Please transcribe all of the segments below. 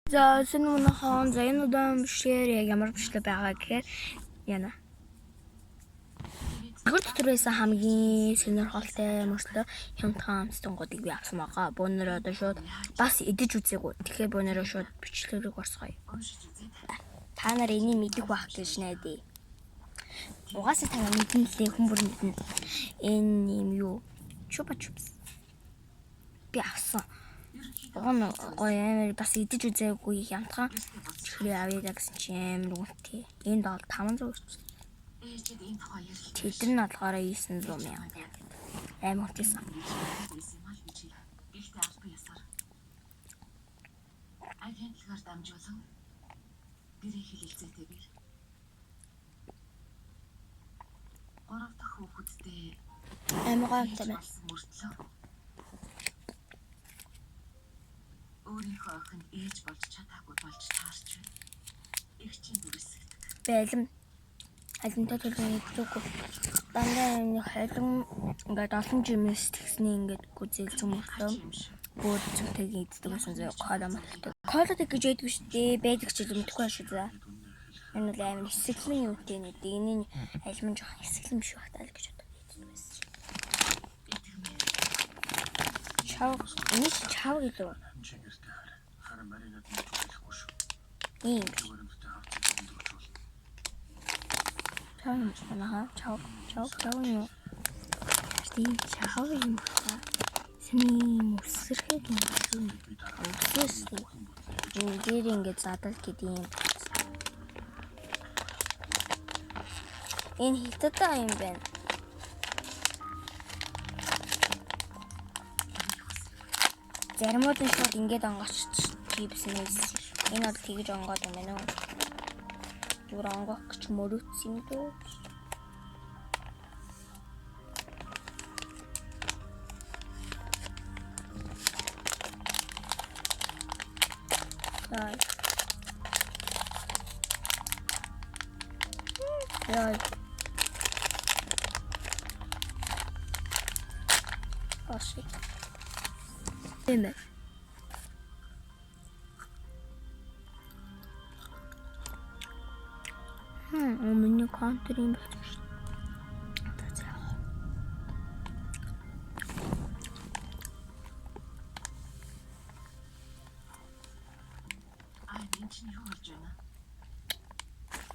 За сэнүүнхэн за энэ удаан бичлэгээр яг ямар бичлэг байгаа гэхээр яна. Гүрдтрэс хамгийн сонирхолтой мөртлөө хямдхан амттангуудыг би авсан байгаа. Бөөнөр одоо шууд бас идэж үзээгүй. Тэгэхээр бөөнөрөө шууд бичлэгийг орсгоё. Та нар энийг мэдэх байх гэж найдаа. Угаасаа та мэднэ лээ хүн бүр мэднэ. Энэ юм юу? Чупа чупс. Би авсан. Гон гоё амар бас идэж үзээгүй хямдхан чихрээ авъя гэсэн чинь амар үнэтэй. Энд бол 500 өчсөн. Тэд нар болохоор 900 мянга. Амар үнэтэйсэн. Агентлагаар дамжуулан гэрээ хэлэлцээтэй бий. 3 дахь хүүхэдтэй Амар гоё юм байна. Өөрийнхөө охин ээж болж чадаагүй болж таарч байна. Их чинь дүрсэгдэг. Бэлэм. Хайлттай төлөвний зүггүй. Дандаа энэ хайлан ингээд олон жимс тэгсний ингээд гүзэлцэн мөртлөө бүр зүгтэйг иддэг гэсэн зөө кола мэлдэг. Коладаг гэж яддаг шүү дээ. Байдаг ч юм мэдхгүй шүү дээ. Энэ бол амар эсэглэн юутэй нэг. Энийн альман жоохон эсэглэн биш байх таа л гэж боддог байсан. Чав, энэ чав гэдэг. Ийм. Чав юу? Тийм чав юм байна. Сний мөсрхэг юм. Өсөс. Ингээд ингээд задал гэдэг юм. Энэ хятадтай юм байна. Заримуд нь шууд ингээд онгоч чипснээс энэ бол тэгж онгоод юм байна уу? Зүгээр онгох гэж мөрөц юм дөө. Яй. Ашиг. Эмэ. Миний контр юм байна.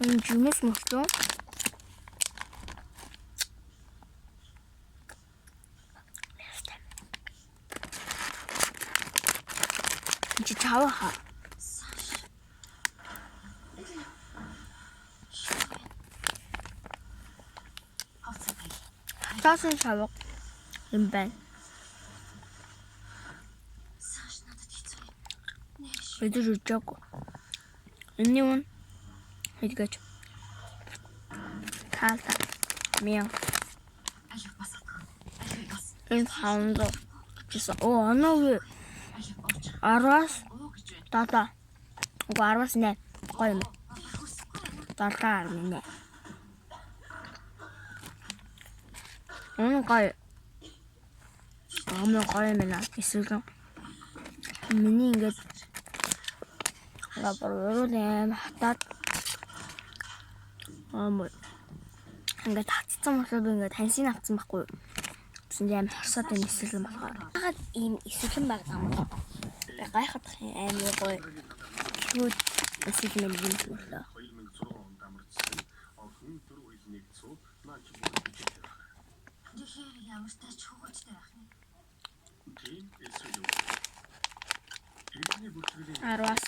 Энэ жимс мөчтөө. Чи таваа. Таасан шаваг юм байна. Эдгээр үжиг. Энэ юм хэдгэж. Таалта. Мяа. Энэ хаунд гэсэн. Оноо 10-аас тата. 10-аас нэ. Гоё юм. Тата нэ. Гоё. Гоё юм байна. Эсвэл миний ингээд габролэм хатаад ингээд татцсан болохоор би ингээд таньсыг авсан байхгүй. Гэсэн юм харсаад энэ эсэлэн болохоор. Хагаад ийм эсэлэн баг юм. Гайхах амар гоё. Шүүд эсэлэн юм лээ. 2006 онд амарчсан охин 4 хилнийг цуг наач бүтэжээ. Тэгэхээр ямар тач хөвгөжтэй байх юм. Тийм эсвэл бидний бүтгэлийн 10-аас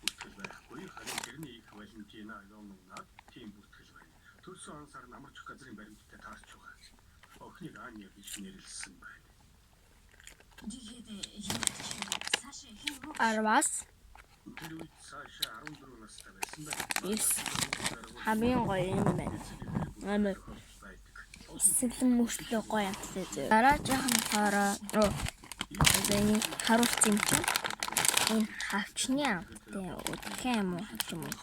бүтгэл байхгүй харин тэрний их Валентина Ионовнад тийм бүтгэл байна. Төрсөн ансаар намарчих газрын баримттай таарч байгаа. Охиныг Аня гэж нэрлсэн байна. Тэгээд Саша хин рүү 10-аас Тэр үед Саша 14 настай байсан байна. хамгийн гоё юм байна. Амар эсэлэн мөчлөө гоё амттай зөө. Дараа жаахан хараа. Энэ харуулсан юм чинь. Энэ хавчны амттай үдхэн юм уу юм уу?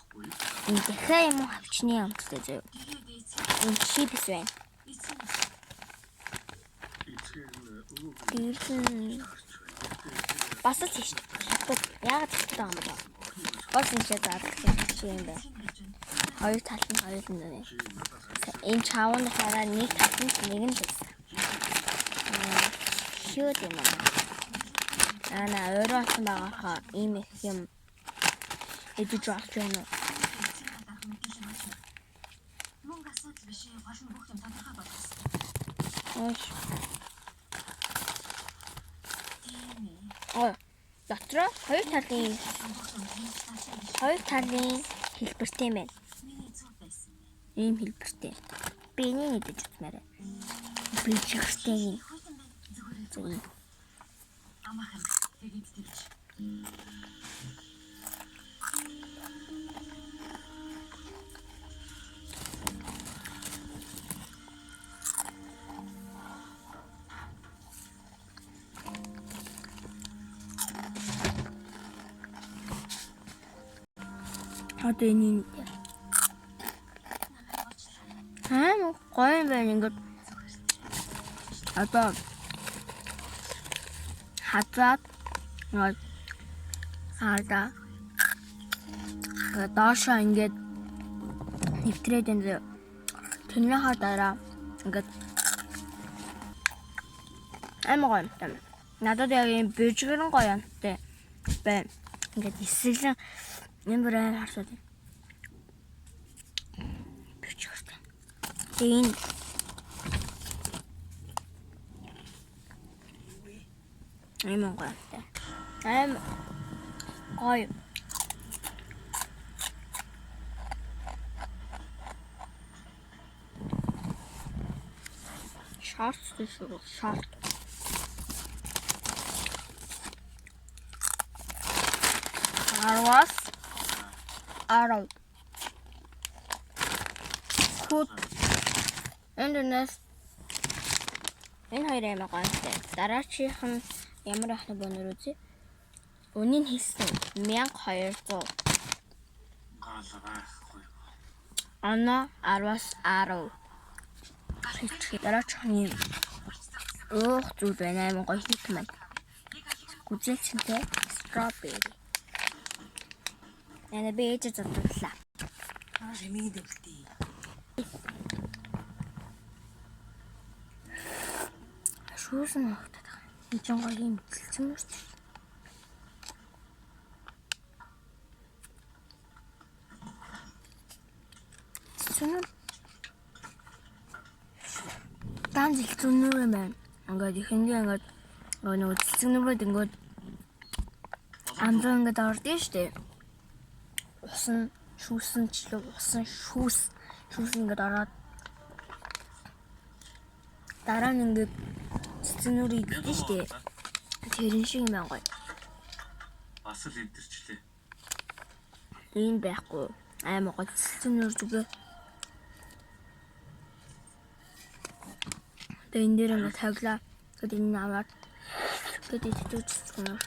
Энэ дахиад юм уу хавчны амттай зөө. Энэ чипс байна. Эцгээр нь Ирсэн бас л тийш. Яагаад тэгэх юм бэ? Бас энэ заадаг юм бэ? Хоёр тал нь хоёр нь нэ. Энэ чаван хараа нэг тал нь нэг нь байсан. Шүүд юм аа. На өөрөө асан байгаа ийм их юм эдэж авч байна. Мөн асуудал биш. Гол нь бүх юм тодорхой болсон. Дотроо хоёр талын хэлбэртэй юм байна. Миний зүг байсан. Ийм хэлбэртэй. Би энийг идэж үзмээрээ. Би чихтэй. Зүгээр. Амахан тэгээд тэгж. Одоо энэ гоё юм байна ингээд одоо хазаад доошоо ингээд нэвтрээд энэ тэрнийхээ дараа ингээд гоё юм. Надад яг юм бижгэрэн гоё юмтай байна. Ингээд эсэглэн энэ бүр амар харсаад байна. Бижгэртэй. Энэ Айман гоё. Гоё. Шорт. Арав. Хут. Энднес. Энэ хоёр аймаг гоё. Дараачих нь ямар ахна бонор үзье. Үнийн хийсэн 1200. Гал байхгүй. Ана 10-10. Дараачих нь зүйл байна. Аймаг гоё хийх юм. Гүзэлчтэй strawberry. Яна би ээж зодтлаа. Ремиг дэвлээ. Шүүсэн хогтод байгаа. Энэ ч гоё юм цэлцэн юм шүү. Цэлцэн. Дан цэлцэн юм байна. Ингээд ихэндээ ингээд нөгөө цэлцэн нүрээд ингээд амраа ингээд ордсон шүү дээ. Усан шүүс ингээд ороод дараа нь ингээд цэцэнүүр идэж штэ. Тэрэн шиг юм гоё. Бас л идэрчлээ. Ийм байхгүй. Аймаг гоё цэцэнүүр зүгээр. Тэгээ энэ дээр ингээд тавлаа. Тэгээд энэ аваад тэгээд идэж цэцэнүүр.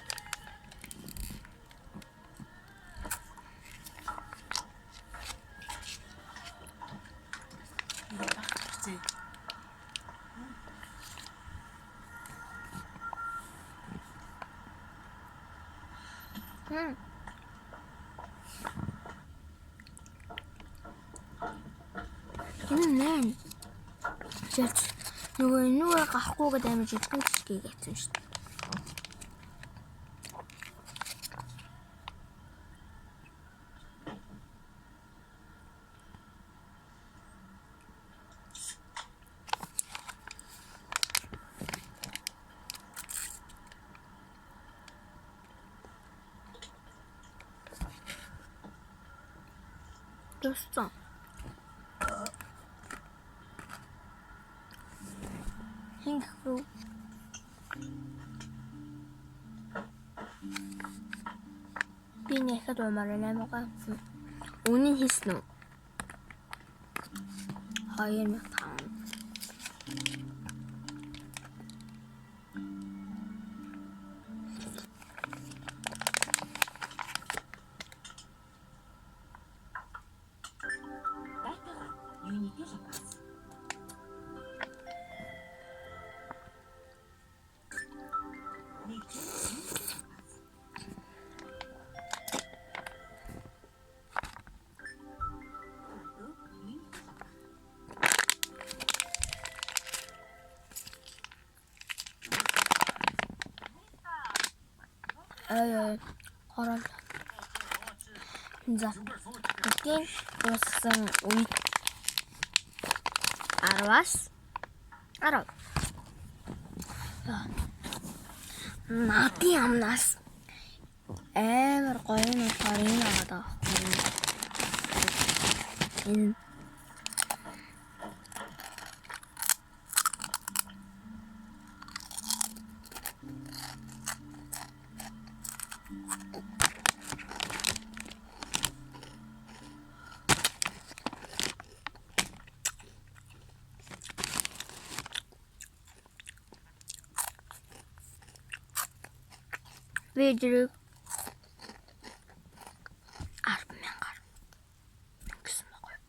Энэ жиж нөгөө гахгүйгээд амиж жижигэн жижиг гэсэн шүү дээ. Туссан. Хинхүү. Би нэхэд умаар нэмэгаа. Үнийн хийсэн үү? 2005. Яа. Орол. За. Эдийн дууссан үед 10-аас 10. Наадын амнаас амар гоё нь болохоор энэ аваад байгаа. Энэ видео 10,000-аар гэсэн байна.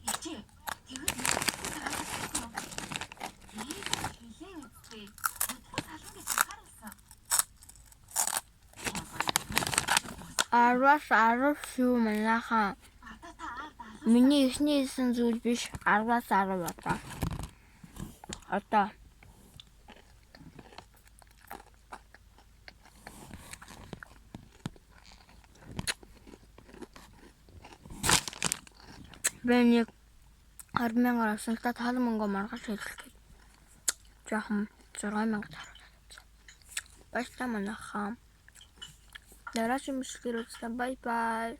Ичээ. Тэгээд хэлээ үстэй. Талангийн сахаруулсан. 10-аас 10 шүү манайхаа. Миний ихний хэлсэн зүйл биш 10-аас 10 одоо. Одоо Бэнийг 10,000-аар авсантаа таалан мөнгө маргаж хэлдэг. Жохон 6,000 таруулсан. Баярлалаа манайхаа. Дараагийн бичлэгээр үзлээ. Бай бай.